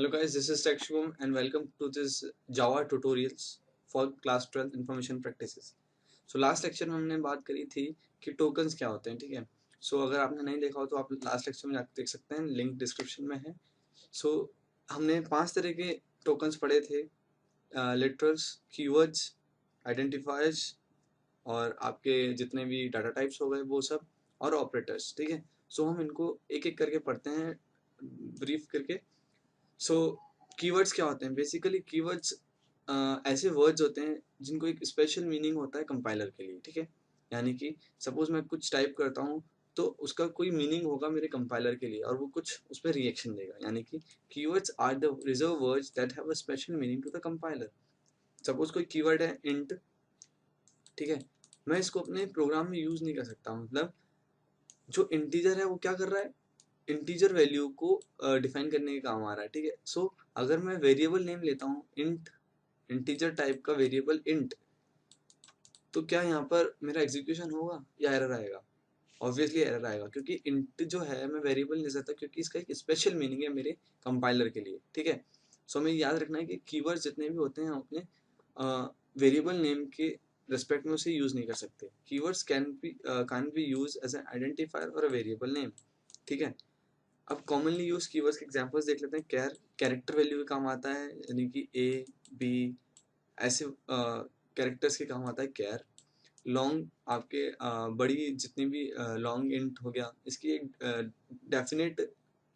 Hello guys, this is Tech Shubham and welcome to this Java tutorials for class 12 information practices. So last lecture में हमने बात करी थी कि tokens क्या होते हैं, ठीक है। सो अगर आपने नहीं देखा हो तो आप लास्ट लेक्चर में जाकर देख सकते हैं, लिंक डिस्क्रिप्शन में है। सो हमने 5 तरह के टोकन्स पढ़े थे, लिटरल्स, कीवर्ड्स, आइडेंटिफायर्स और आपके जितने भी डाटा टाइप्स हो गए वो सब, और ऑपरेटर्स, ठीक है। सो हम इनको एक एक करके पढ़ते हैं ब्रीफ करके। सो कीवर्ड्स क्या होते हैं? बेसिकली कीवर्ड्स ऐसे वर्ड्स होते हैं जिनको एक स्पेशल मीनिंग होता है कंपाइलर के लिए, ठीक है। यानी कि सपोज मैं कुछ टाइप करता हूँ तो उसका कोई मीनिंग होगा मेरे कंपाइलर के लिए और वो कुछ उस पर रिएक्शन देगा। यानी कि keywords are the reserve words that have a special meaning to the compiler. Suppose कोई कीवर्ड है इंट, ठीक है। मैं इसको अपने प्रोग्राम में यूज नहीं कर सकता, मतलब जो इंटीजर है वो क्या कर रहा है, इंटीजर वैल्यू को डिफाइन करने के काम आ रहा है, ठीक है। सो अगर मैं वेरिएबल नेम लेता हूँ इंट, इंटीजर टाइप का वेरिएबल इंट, तो क्या यहाँ पर मेरा एग्जीक्यूशन होगा या एरर आएगा? ऑब्वियसली एरर आएगा, क्योंकि इंट जो है मैं वेरिएबल नहीं सकता, क्योंकि इसका एक स्पेशल मीनिंग है मेरे कंपाइलर के लिए, ठीक है। सो हमें याद रखना है कि कीवर्ड्स जितने भी होते हैं हम अपने वेरिएबल नेम के रिस्पेक्ट में उसे यूज नहीं कर सकते। Keywords can be use as an identifier और अ वेरिएबल नेम, ठीक है। अब कॉमनली यूज कीवर्ड्स के एग्जांपल्स देख लेते हैं। कैरेक्टर वैल्यू के काम आता है, यानी कि ए बी ऐसे कैरेक्टर्स के काम आता है कैर। लॉन्ग आपके बड़ी जितनी भी लॉन्ग इंट हो गया, इसकी एक डेफिनेट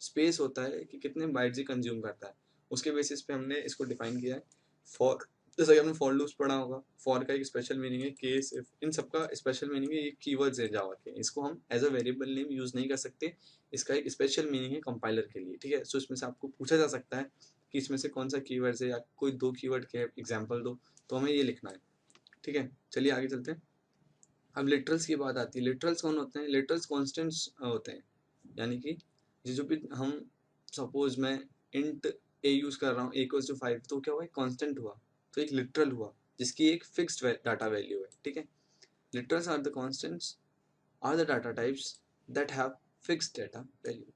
स्पेस होता है कि कितने बाइट्स ये कंज्यूम करता है, उसके बेसिस पे हमने इसको डिफाइन किया है। फॉर, जैसा कि हमने फॉर लूप्स पढ़ा होगा, फॉर का एक स्पेशल मीनिंग है, केस, इफ, इन सबका स्पेशल मीनिंग है। ये कीवर्ड्स है जावा के, इसको हम as a variable name use नहीं कर सकते, इसका एक स्पेशल मीनिंग है कंपाइलर के लिए, ठीक है। सो इसमें से आपको पूछा जा सकता है कि इसमें से कौन सा कीवर्ड्स है या कोई दो कीवर्ड के एग्जाम्पल दो, तो हमें ये लिखना है, ठीक है। चलिए आगे चलते हैं। अब लिटरल्स की बात आती है। लिटरल्स कौन होते हैं? लिटरल्स कॉन्स्टेंट्स होते हैं, यानी कि जो भी हम, सपोज मैं इंट ए यूज कर रहा हूँ, a=5, तो क्या हुआ, कांस्टेंट हुआ, तो एक लिटरल हुआ जिसकी एक फिक्स्ड डाटा वैल्यू है, ठीक है। Literals are the constants are the data types that have fixed data value.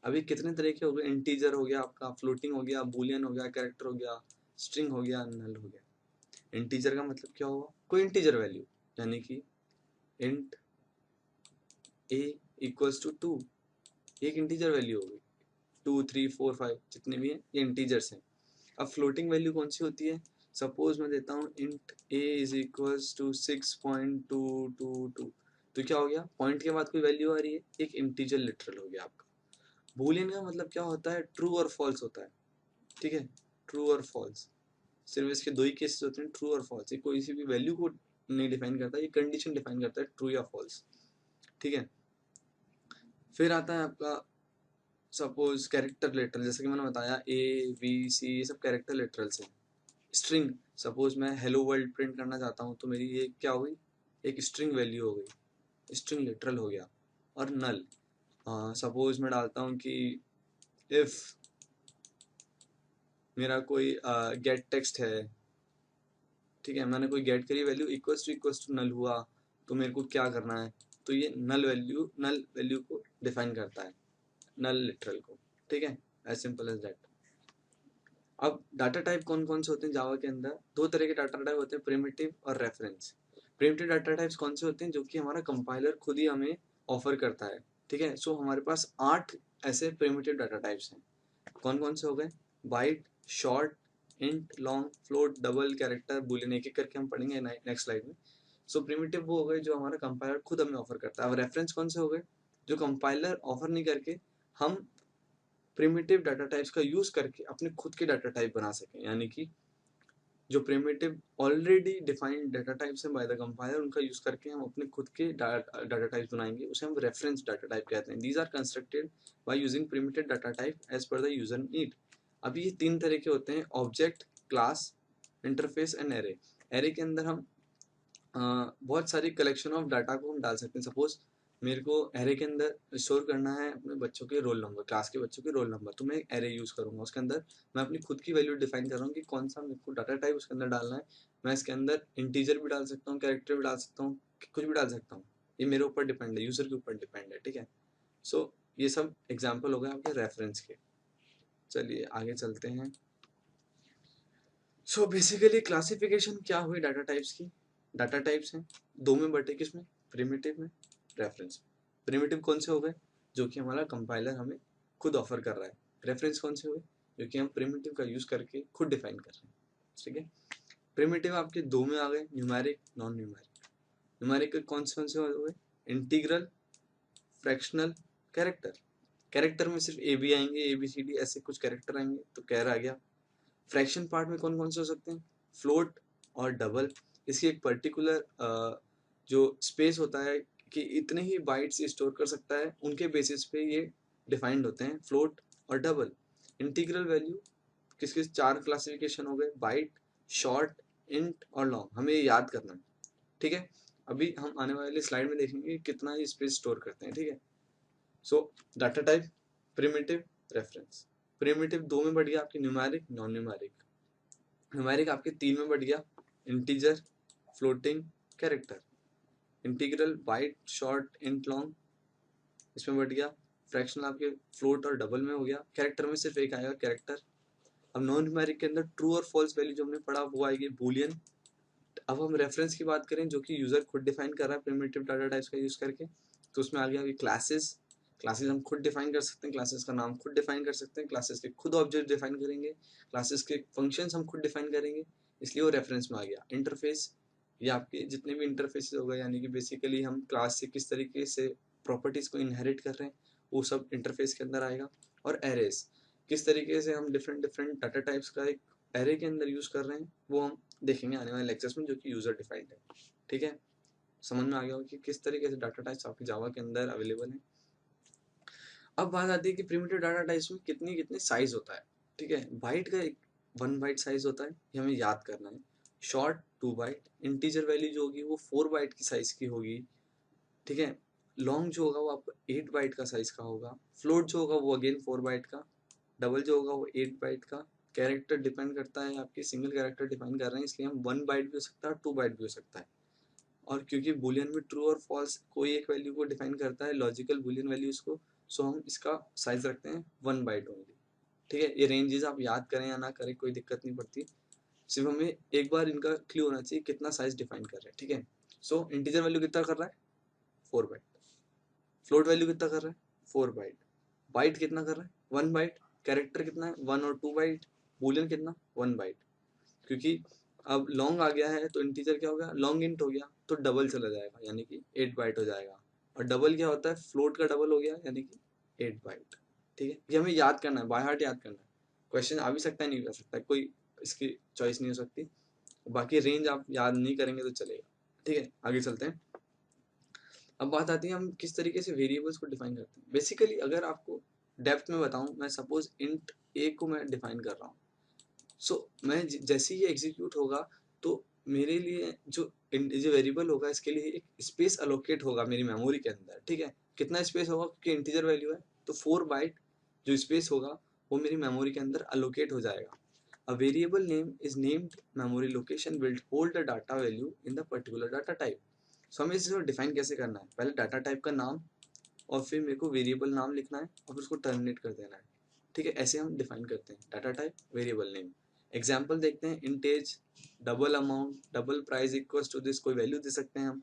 अभी कितने तरह के हो गए? इंटीजर हो गया आपका, फ्लोटिंग हो गया, बूलियन हो गया, कैरेक्टर हो गया, स्ट्रिंग हो गया, नल हो गया। इंटीजर का मतलब क्या हुआ? कोई इंटीजर वैल्यू, यानी कि इंट a इक्वल्स टू 2, एक इंटीजर वैल्यू होगी। 2 3 4 5 जितने भी हैं ये इंटीजर्स हैं। अब फ्लोटिंग वैल्यू कौन सी होती है? सपोज मैं देता हूँ int a is equals to 6.222, तो क्या हो गया, पॉइंट के बाद कोई वैल्यू आ रही है, एक इंटीजर लिटरल हो गया आपका। बूलियन का मतलब क्या होता है? ट्रू और फॉल्स होता है, ठीक है। ट्रू और फॉल्स, सिर्फ इसके दो ही केसेस होते हैं, ट्रू और फॉल्स। ये कोई सी भी वैल्यू को नहीं डिफाइन करता, ये कंडीशन डिफाइन करता है, ट्रू या फॉल्स, ठीक है। फिर आता है आपका सपोज कैरेक्टर लिटरल, जैसे कि मैंने बताया ए बी सी ये सब कैरेक्टर लिटरल्स हैं। स्ट्रिंग, सपोज मैं हेलो वर्ल्ड प्रिंट करना चाहता हूँ तो मेरी ये क्या हुई, एक स्ट्रिंग वैल्यू हो गई, स्ट्रिंग लिटरल हो गया। और नल, सपोज मैं डालता हूँ कि इफ मेरा कोई गेट टेक्स्ट है, ठीक है, मैंने कोई गेट करी वैल्यू इक्वल्स टू नल हुआ, तो मेरे को क्या करना है, तो ये नल वैल्यू को डिफाइन करता है, नल लिटरल को, ठीक है। As simple as that. अब डाटा टाइप कौन कौन से होते हैं जावा के अंदर? दो तरह के डाटा टाइप होते हैं, प्रिमिटिव और रेफरेंस। प्रिमिटिव डाटा टाइप्स कौन से होते हैं? जो कि हमारा कंपाइलर खुद ही हमें ऑफर करता है, ठीक है। सो हमारे पास 8 ऐसे प्रिमिटिव डाटा टाइप्स हैं। कौन कौन से हो गए? Byte, short, int, long, float, double, character, boolean, एक एक करके हम पढ़ेंगे नेक्स्ट स्लाइड में। सो प्रिमिटिव वो हो गए जो हमारा कंपाइलर खुद हमें ऑफर करता है। अब रेफरेंस कौन से हो गए? जो कंपाइलर ऑफर नहीं करके हम प्रिमिटिव डाटा टाइप्स का यूज करके अपने खुद के डाटा टाइप बना सकें, यानी कि जो primitive already defined data types हैं बाय द कंपाइलर, उनका यूज करके हम अपने खुद के डाटा टाइप्स बनाएंगे, उसे हम रेफरेंस डाटा टाइप कहते हैं। These are constructed by using primitive data type as per the user need. अब ये 3 तरह के होते हैं, object, class, interface and array. Array के अंदर हम बहुत सारी कलेक्शन ऑफ डाटा को हम डाल सकते हैं। सपोज मेरे को एरे के अंदर स्टोर करना है अपने बच्चों के रोल नंबर, क्लास के बच्चों के रोल नंबर, तो मैं एरे यूज करूंगा। उसके अंदर मैं अपनी खुद की वैल्यू डिफाइन कर रहा हूँ कि कौन सा मेरे को डाटा टाइप उसके अंदर डालना है। मैं इसके अंदर इंटीजर भी डाल सकता हूँ, कैरेक्टर भी डाल सकता हूँ, कुछ भी डाल सकता हूँ। ये मेरे ऊपर डिपेंड है, यूजर के ऊपर डिपेंड है, ठीक है। सो ये सब एग्जाम्पल हो गए आपके रेफरेंस के। चलिए आगे चलते हैं। सो बेसिकली क्लासिफिकेशन क्या हुई डाटा टाइप्स की। डाटा टाइप्स हैं दो में बटे, किसमें, प्रिमिटिव में, रेफरेंस। प्रिमिटिव कौन से हो गए, जो कि हमारा कंपाइलर हमें खुद ऑफर कर रहा है। रेफरेंस कौन से हुए, जो कि हम प्रिमिटिव का यूज करके खुद डिफाइन कर रहे हैं। ठीक है, प्रिमिटिव आपके दो में आ गए, न्यूमेरिक, नॉन न्यूमेरिक। न्यूमेरिक कौन से हुए, इंटीग्रल, फ्रैक्शनल, कैरेक्टर। कैरेक्टर में सिर्फ ए बी आएंगे, ए बी सी डी ऐसे कुछ कैरेक्टर आएंगे, तो कैर आ गया। फ्रैक्शन पार्ट में कौन कौन से हो सकते हैं, फ्लोट और डबल। इसकी एक पर्टिकुलर जो स्पेस होता है कि इतने ही बाइट्स स्टोर कर सकता है, उनके बेसिस पे ये डिफाइंड होते हैं, फ्लोट और डबल। इंटीग्रल वैल्यू किसके चार क्लासिफिकेशन हो गए, बाइट, शॉर्ट, इंट और लॉन्ग। हमें ये याद करना है। ठीक है, अभी हम आने वाले स्लाइड में देखेंगे कितना ये स्पेस स्टोर करते हैं। ठीक है, सो data type, primitive, reference. Primitive दो में बढ़ गया आपकी न्यूमेरिक, नॉन न्यूमेरिक। न्यूमेरिक आपके तीन में बढ़ गया, integer, floating, character. Integral, byte, short, int, long, इसमें बढ़ गया। फ्रैक्शनल आपके फ्लोट और डबल में हो गया। कैरेक्टर में सिर्फ एक आएगा, कैरेक्टर। अब नॉन न्यूमेरिक के अंदर ट्रू और फॉल्स वैल्यू जो हमने पढ़ा वो आएगी, बूलियन। अब हम रेफरेंस की बात करें, जो कि यूजर खुद डिफाइन कर रहा है प्रिमिटिव डाटा टाइप्स का यूज करके, तो उसमें आ गया क्लासेस। क्लासेस हम खुद डिफाइन कर सकते हैं, क्लासेस का नाम खुद डिफाइन कर सकते हैं, क्लासेस के खुद ऑब्जेक्ट डिफाइन करेंगे, क्लासेस के फंक्शंस हम खुद डिफाइन करेंगे, इसलिए वो रेफरेंस में आ गया। इंटरफेस, ये आपके जितने भी इंटरफेस हो गए, यानी कि बेसिकली हम क्लास से किस तरीके से प्रॉपर्टीज को इनहेरिट कर रहे हैं, वो सब इंटरफेस के अंदर आएगा। और एरेज, किस तरीके से हम डिफरेंट डिफरेंट डाटा टाइप्स का एक एरे के अंदर यूज कर रहे हैं, वो हम देखेंगे आने वाले लेक्चर्स में, जो कि यूजर डिफाइंड है। ठीक है, समझ में आ गया होगा कि किस तरीके से डाटा टाइप्स आपके जावा के अंदर अवेलेबल है। अब बात आती है कि प्रिमिटिव डाटा टाइप्स में कितनी कितनी साइज होता है। ठीक है, बाइट का एक 1 बाइट साइज होता है, ये हमें याद करना है। शॉर्ट 2 बाइट, इंटीजर वैल्यू जो होगी वो 4 बाइट की साइज की होगी। ठीक है, लॉन्ग जो होगा वो आपको 8 बाइट का साइज का होगा। फ्लोट जो होगा वो अगेन 4 बाइट का। डबल जो होगा वो 8 बाइट का। कैरेक्टर डिपेंड करता है, आपके सिंगल कैरेक्टर डिफाइन कर रहे हैं, इसलिए हम 1 बाइट भी हो सकता है, 2 बाइट भी हो सकता है। और क्योंकि बुलियन में ट्रू और फॉल्स कोई एक वैल्यू को डिफाइन करता है, लॉजिकल बुलियन वैल्यूज को, सो हम इसका साइज रखते हैं 1 बाइट ओनली। ठीक है, ये रेंजेस आप याद करें या ना करें कोई दिक्कत नहीं पड़ती, सिर्फ हमें एक बार इनका क्लियर होना चाहिए कितना साइज डिफाइन कर रहे हैं। ठीक है, सो इंटीजर वैल्यू कितना कर रहा है, 4 बाइट। फ्लोट वैल्यू कितना कर रहा है, 4 बाइट। बाइट कितना कर रहा है, 1 बाइट। कैरेक्टर कितना है, 1 और 2 बाइट। बुलियन कितना, 1 बाइट। क्योंकि अब लॉन्ग आ गया है तो इंटीजर क्या हो गया, लॉन्ग इंट हो गया, तो डबल चला जाएगा, यानी कि 8 बाइट हो जाएगा। और डबल क्या होता है, फ्लोट का डबल हो गया, यानी कि 8 बाइट। ठीक है, ये हमें याद करना है, बाय हार्ट याद करना है। क्वेश्चन आ भी सकता है, नहीं भी आ सकता है, कोई इसकी चॉइस नहीं हो सकती। बाकी रेंज आप याद नहीं करेंगे तो चलेगा। ठीक है, आगे चलते हैं। अब बात आती है हम किस तरीके से वेरिएबल्स को डिफाइन करते हैं। बेसिकली अगर आपको डेप्थ में बताऊं, मैं सपोज इंट ए को मैं डिफाइन कर रहा हूँ, सो मैं जैसे ही ये एग्जीक्यूट होगा तो मेरे लिए जो वेरिएबल होगा, इसके लिए एक स्पेस अलोकेट होगा मेरी मेमोरी के अंदर। ठीक है, कितना स्पेस होगा, क्योंकि इंटीजर वैल्यू है तो 4 बाइट जो स्पेस होगा वो मेरी मेमोरी के अंदर अलोकेट हो जाएगा। A variable name is named memory location will hold the data value in the particular data type. So हमें इसे डिफाइन कैसे करना है, पहले डाटा टाइप का नाम और फिर मेरे को वेरिएबल नाम लिखना है और फिर उसको टर्मिनेट कर देना है। ठीक है, ऐसे हम डिफाइन करते हैं data type, variable name. Example देखते हैं, int age, double amount, double price equals to this, कोई वैल्यू दे सकते हैं हम।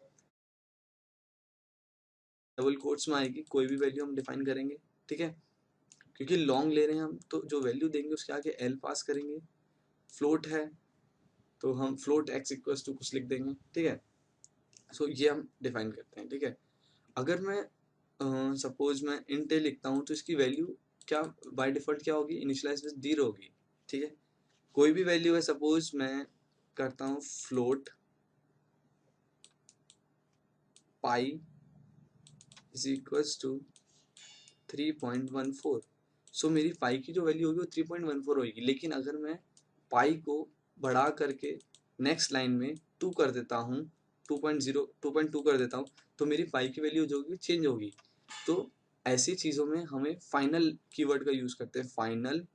डबल कोट्स में आएगी कोई भी वैल्यू हम डिफाइन करेंगे। ठीक है, क्योंकि लॉन्ग ले रहे हैं हम तो जो वैल्यू देंगे उसके आगे एल पास करेंगे। फ्लोट है तो हम फ्लोट एक्स इक्वल्स टू कुछ लिख देंगे। ठीक है, सो ये हम डिफाइन करते हैं। ठीक है, अगर मैं सपोज मैं इंट ए लिखता हूँ तो इसकी वैल्यू क्या बाय डिफॉल्ट क्या होगी, इनिशियलाइज विद 0 होगी। ठीक है, कोई भी वैल्यू है, सपोज मैं करता हूँ float pi is equals to 3.14। So मेरी पाई की जो वैल्यू होगी वो 3.14 होगी, लेकिन अगर मैं पाई को बढ़ा करके नेक्स्ट लाइन में 2 कर देता हूँ, 2.2 कर देता हूँ, तो मेरी पाई की वैल्यू जो होगी चेंज होगी। तो ऐसी चीज़ों में हमें फाइनल कीवर्ड का यूज़ करते हैं, final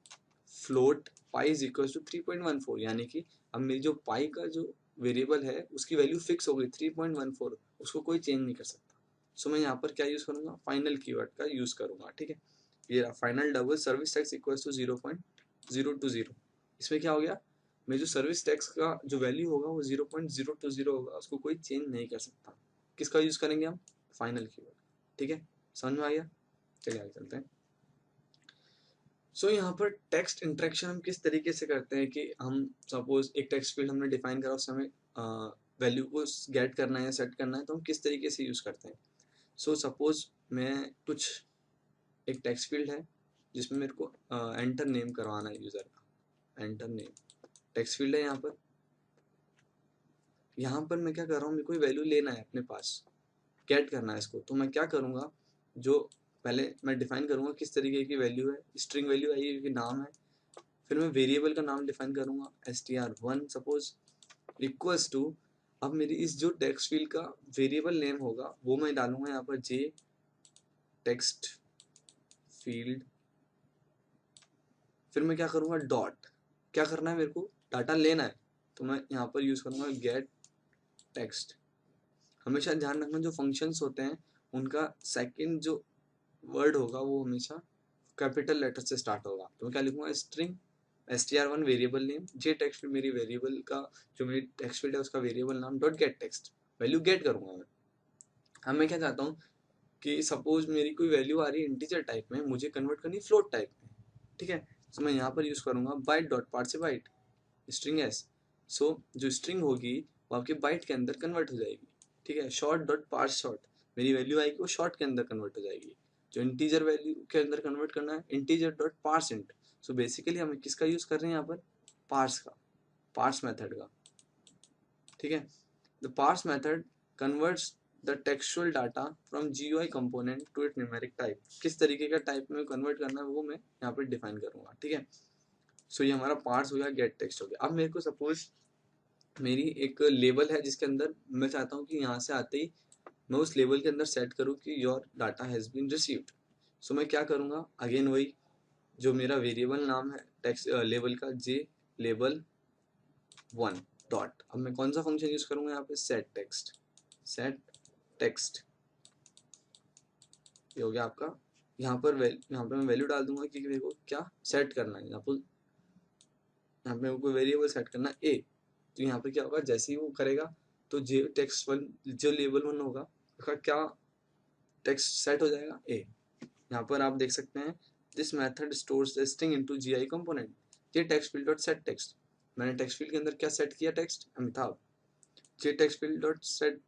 float pi is equal to 3.14, यानी कि अब मेरी जो पाई का जो वेरिएबल है उसकी वैल्यू फिक्स हो गई 3.14, उसको कोई चेंज नहीं कर सकता। सो मैं यहाँ पर क्या यूज़ करूँगा, फाइनल कीवर्ड का यूज़ करूँगा। ठीक है, ये final double service tax equals to 0.020। इसमें क्या हो गया, मैं जो सर्विस टैक्स का जो वैल्यू होगा वो 0.020 होगा, उसको कोई चेंज नहीं कर सकता। किसका यूज करेंगे हम, फाइनल कीवर्ड। ठीक है, समझ में आ गया। चलिए आगे चलते हैं। सो यहाँ पर टेक्स्ट इंटरेक्शन हम किस तरीके से करते हैं कि हम सपोज एक टेक्स्ट फील्ड हमने डिफाइन करा, उससे हमें वैल्यू को गेट करना है या सेट करना है, तो हम किस तरीके से यूज करते हैं। सो सपोज मैं कुछ एक टेक्स्ट फील्ड है जिसमें मेरे को एंटर नेम करवाना है यूजर का, एंटर नेम टेक्स्ट फील्ड है। यहाँ पर मैं क्या कर रहा हूँ, मेरे को वैल्यू लेना है अपने पास, गेट करना है इसको। तो मैं क्या करूँगा, जो पहले मैं डिफाइन करूँगा किस तरीके की वैल्यू है, स्ट्रिंग वैल्यू है, ये नाम है। फिर मैं वेरिएबल का नाम डिफाइन करूँगा str1 सपोज इक्वल्स टू, अब मेरी इस जो टेक्स्ट फील्ड का वेरिएबल नेम होगा वो मैं डालूंगा यहाँ पर j टेक्स्ट फील्ड। फिर मैं क्या करूँगा, डॉट, क्या करना है मेरे को, डाटा लेना है, तो मैं यहाँ पर यूज करूँगा गेट टेक्स्ट। हमेशा ध्यान रखना जो फंक्शंस होते हैं उनका सेकंड जो वर्ड होगा वो हमेशा कैपिटल लेटर से स्टार्ट होगा। तो मैं क्या लिखूंगा, स्ट्रिंग str1 वेरिएबल नेम, जे टेक्स्ट फील्ड मेरी वेरिएबल का जो मेरी टेक्स्ट फील्ड है उसका वेरिएबल नाम, dot gate text, value gate करूंगा मैं। अब मैं क्या चाहता हूँ कि सपोज मेरी कोई वैल्यू आ रही है इंटीजर टाइप में, मुझे कन्वर्ट करनी फ्लोट टाइप में। ठीक है, तो मैं यहाँ पर यूज करूंगा बाइट डॉट पार्ट से बाइट स्ट्रिंग एस। सो जो स्ट्रिंग होगी वो आपके बाइट के अंदर कन्वर्ट हो जाएगी। ठीक है, शॉर्ट डॉट पार्स शॉर्ट, मेरी वैल्यू आएगी वो शॉर्ट के अंदर कन्वर्ट हो जाएगी। जो इंटीजर वैल्यू के अंदर कन्वर्ट करना है, integer dot parse int. So basically हमें किसका यूज कर रहे हैं यहाँ पर, पार्स का, पार्स मेथड का। ठीक है, the parse method converts the textual data from GUI component to it numeric type. किस तरीके का टाइप में कन्वर्ट करना है वो मैं यहाँ पर डिफाइन करूंगा। ठीक है, सो ये हमारा पार्स हो गया, गेट टेक्स्ट हो गया। अब मेरे को सपोज मेरी एक लेबल है जिसके अंदर मैं चाहता हूँ कि यहाँ से आते ही मैं उस लेबल के अंदर सेट करूँ कि your data has been received. So मैं क्या करूँगा, अगेन वही जो मेरा वेरिएबल नाम है टेक्स्ट लेबल का, जे लेबल 1 डॉट। अब मैं कौन सा फंक्शन यूज करूँगा यहाँ पे, सेट टेक्स्ट, सेट टेक्स्ट। ये हो गया आपका। यहाँ पर मैं वैल्यू डाल दूंगा कि मेरे को क्या सेट करना है। यहाँ पे मेरे को वेरिएबल सेट करना है ए। तो यहाँ पे क्या होगा, जैसे ही वो करेगा तो जे टेक्स्ट वन जो लेबल 1 होगा उसका क्या टेक्स्ट सेट हो जाएगा, ए। यहाँ पर आप देख सकते हैं this method stores the string into GUI component, J text field dot set text. मैंने टेक्स्ट फील्ड के अंदर क्या सेट किया, text Amitabh. J text field dot set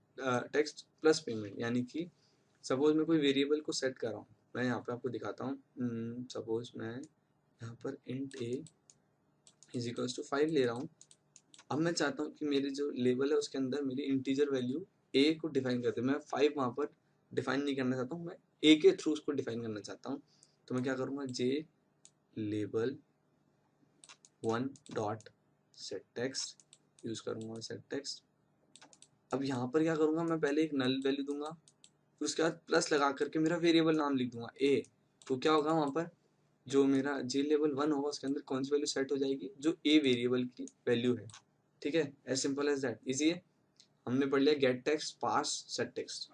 text plus payment, यानी कि सपोज मैं कोई वेरिएबल को सेट कर रहा हूँ। मैं यहाँ पे आपको दिखाता हूँ। सपोज मैं यहाँ पर int a is equals to 5 ले रहा हूँ। अब मैं चाहता हूँ कि मेरी जो लेबल है उसके अंदर मेरी इंटीजर वैल्यू a को डिफाइन करते, मैं 5 वहाँ पर डिफाइन नहीं करना चाहता हूँ, मैं a के थ्रू उसको डिफाइन करना चाहता हूँ। तो मैं क्या करूँगा, J label 1 dot set text use करूँगा, सेट टेक्स्ट। अब यहाँ पर क्या करूँगा, मैं पहले एक नल वैल्यू दूंगा, फिर उसके बाद प्लस लगा करके मेरा वेरिएबल नाम लिख दूंगा ए। तो क्या होगा, वहाँ पर जो मेरा जे लेवल 1 होगा उसके अंदर कौन सी वैल्यू सेट हो जाएगी, जो ए वेरिएबल की वैल्यू है। ठीक है, as simple as that, easy है। हमने पढ़ लिया get text, pass, set text.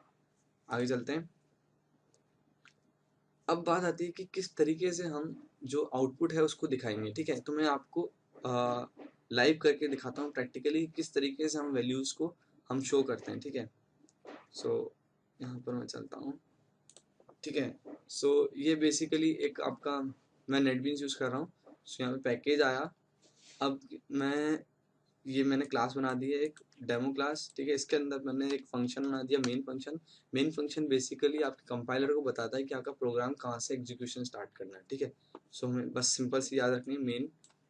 आगे चलते हैं। अब बात आती है कि किस तरीके से हम जो आउटपुट है उसको दिखाएंगे। ठीक है, तो मैं आपको लाइव करके दिखाता हूँ प्रैक्टिकली किस तरीके से हम वैल्यूज को हम शो करते हैं। ठीक है, सो यहाँ पर मैं चलता हूँ। ठीक है, सो ये बेसिकली एक आपका मैं नेटबीन्स यूज़ कर रहा हूँ। सो यहाँ पे पैकेज आया। अब मैंने क्लास बना दी है, एक डेमो क्लास। ठीक है, इसके अंदर मैंने एक फंक्शन बना दिया, main function. Main function basically आपके कंपाइलर को बताता है कि आपका प्रोग्राम कहाँ से एग्जीक्यूशन स्टार्ट करना है। ठीक है, सो हमें बस सिंपल सी याद रखनी है,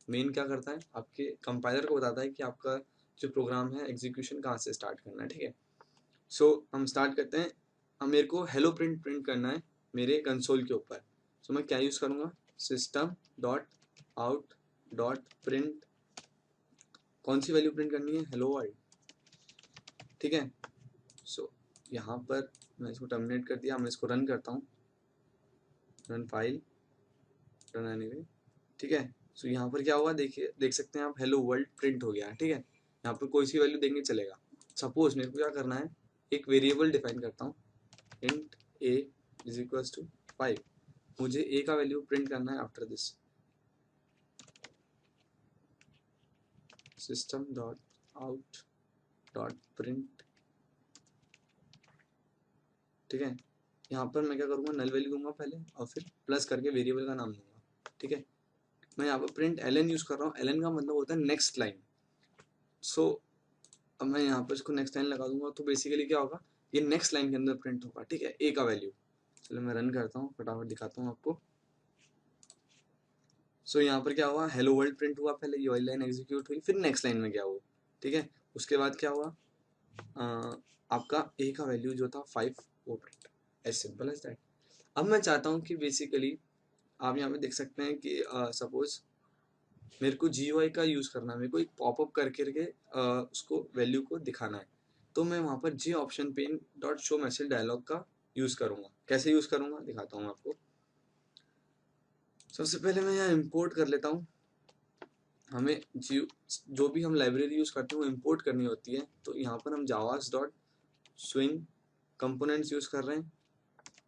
मेन क्या करता है, आपके कंपाइलर को बताता है कि आपका जो प्रोग्राम है एग्जीक्यूशन कहाँ से स्टार्ट करना है। ठीक है, सो हम स्टार्ट करते हैं। अब मेरे को हेलो प्रिंट करना है मेरे कंसोल के ऊपर। सो मैं क्या यूज़ करूँगा, system dot out dot print, कौन सी वैल्यू प्रिंट करनी है, हेलो वर्ल्ड। ठीक है, सो यहाँ पर मैं इसको टर्मिनेट कर दिया। मैं इसको रन करता हूँ, रन फाइल, रन एनीवे। ठीक है, सो यहाँ पर क्या हुआ, देखिए, देख सकते हैं आप, हेलो वर्ल्ड प्रिंट हो गया है। ठीक है, यहाँ पर कोई सी वैल्यू देंगे चलेगा। सपोज मेरे को क्या करना है, एक वेरिएबल डिफाइन करता हूँ, int a is equals to 5। मुझे ए का वैल्यू प्रिंट करना है after this system dot out dot print. ठीक है, यहाँ पर मैं क्या करूँगा, नल वैल्यू दूंगा पहले और फिर प्लस करके वेरिएबल का नाम दूंगा। ठीक है, मैं यहाँ पर प्रिंट एलन यूज कर रहा हूँ। एलन का मतलब होता है नेक्स्ट लाइन। सो अब मैं यहाँ पर इसको नेक्स्ट लाइन लगा दूंगा, तो बेसिकली क्या होगा, ये नेक्स्ट लाइन के अंदर प्रिंट होगा। ठीक है, ए का वैल्यू। चलो मैं रन करता हूँ, फटाफट दिखाता हूँ आपको। सो यहाँ पर क्या हुआ, हेलो वर्ल्ड प्रिंट हुआ, पहले ये वाली लाइन एग्जीक्यूट हुई, फिर नेक्स्ट लाइन में क्या हुआ। ठीक है, उसके बाद क्या हुआ, आपका ए का वैल्यू जो था 5 वो print, as simple as that. अब मैं चाहता हूँ कि बेसिकली आप यहाँ पे देख सकते हैं कि सपोज मेरे को GUI का यूज़ करना है, मेरे को एक पॉपअप करके उसको वैल्यू को दिखाना है, तो मैं वहाँ पर J option pane dot show message dialog का यूज़ करूँगा। कैसे यूज़ करूँगा दिखाता हूँ आपको। सबसे पहले मैं यहाँ इंपोर्ट कर लेता हूँ। हमें जो भी हम लाइब्रेरी यूज़ करते हैं वो इंपोर्ट करनी होती है, तो यहाँ पर हम जावास डॉट स्विंग कंपोनेंट्स यूज़ कर रहे हैं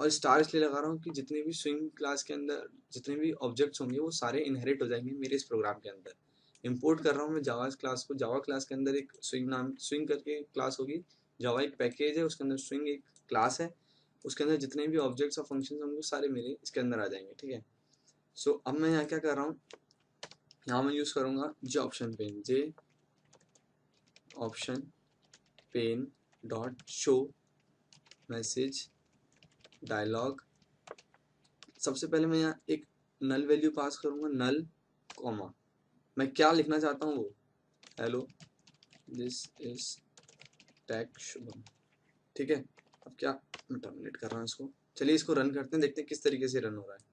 और स्टार इसलिए लगा रहा हूँ कि जितने भी स्विंग क्लास के अंदर जितने भी ऑब्जेक्ट्स होंगे वो सारे इनहेरिट हो जाएंगे मेरे इस प्रोग्राम के अंदर। इंपोर्ट कर रहा हूँ मैं जावा क्लास को। जावा क्लास के अंदर एक स्विंग करके क्लास होगी। जावा एक पैकेज है, उसके अंदर स्विंग एक क्लास है, उसके अंदर जितने भी ऑब्जेक्ट्स और फंक्शन होंगे सारे मेरे इसके अंदर आ जाएंगे। ठीक है, सो अब मैं यहाँ क्या कर रहा हूँ, यहाँ मैं यूज़ करूँगा J option pane, J option pane dot show message dialog. सबसे पहले मैं यहाँ एक नल वैल्यू पास करूँगा, नल कॉमा मैं क्या लिखना चाहता हूँ वो, hello this is tech Shubham. ठीक है, अब क्या मैं टर्मिनेट कर रहा हूँ इसको। चलिए इसको रन करते हैं, देखते हैं किस तरीके से रन हो रहा है।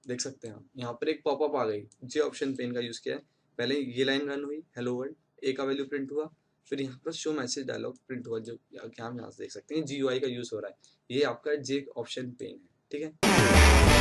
देख सकते हैं आप यहाँ पर एक पॉपअप आ गई, जे ऑप्शन पेन का यूज़ किया है। पहले ये लाइन रन हुई, हेलो वर्ल्ड, ए का वैल्यू प्रिंट हुआ, फिर यहाँ पर शो मैसेज डायलॉग प्रिंट हुआ, जो क्या हम यहाँ से देख सकते हैं GUI का यूज़ हो रहा है। ये आपका जे ऑप्शन पेन है। ठीक है,